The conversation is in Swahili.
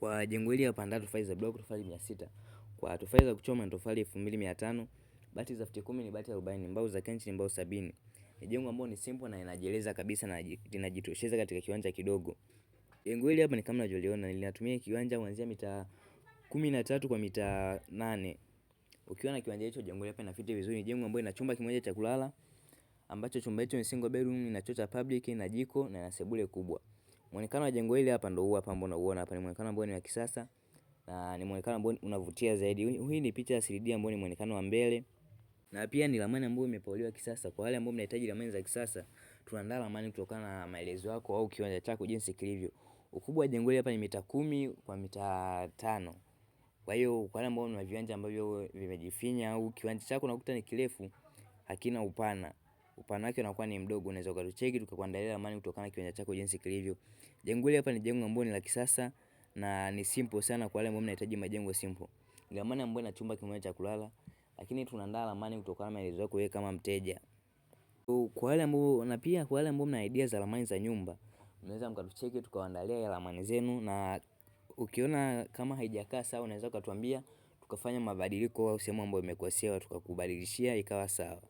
Kwa jengo hili hapa andaa tofali za block tofali 600. Kwa tofali za kuchoma ni tofali 2500. Bati za futi 10 ni bati 40, mbao za kenchi ni mbao 70. Ni jengo ambalo ni simple na inajieleza kabisa na linajitosheza katika kiwanja kidogo. Jengo hili hapa ni kama unavyoliona linatumia kiwanja kuanzia mita 13 kwa mita 8. Ukiwa na kiwanja hicho jengo hili hapa inafiti vizuri. Ni jengo ambalo ina chumba kimoja cha kulala ambacho chumba hicho ni single bedroom, ina choo cha public na jiko na sebule kubwa. Muonekano wa jengo hili hapa ndio huu hapa ambao unauona hapa, ni muonekano ambao ni wa kisasa na ni muonekano ambao unavutia zaidi. Hii ni picha ya 3D ambayo ni muonekano wa mbele na pia ni ramani ambayo imepauliwa kisasa. Kwa wale ambao mnahitaji ramani za kisasa, tunaandaa ramani kutokana na maelezo yako au kiwanja chako jinsi kilivyo. Ukubwa wa jengo hili hapa ni mita 10 kwa mita 5. Kwa hiyo kwa wale ambao mna viwanja ambavyo vimejifinya au kiwanja chako unakuta ni kirefu hakina upana, upana wake unakuwa ni mdogo, unaweza ukatucheki tukakuandalia ramani kutokana na kiwanja chako jinsi kilivyo. Jengo hili hapa ni jengo ambalo ni la kisasa na ni simple sana kwa wale ambao mnahitaji majengo simple. Ni ramani ambayo ina chumba kimoja cha kulala, lakini tunaandaa ramani kutokana na maelezo yako wewe kama mteja. Kwa wale ambao na pia kwa wale ambao mna idea za ramani za nyumba, mnaweza mkatucheki tukawaandalia ramani zenu, na ukiona kama haijakaa sawa unaweza ukatuambia tukafanya mabadiliko au sehemu ambayo imekosea tukakubadilishia ikawa sawa.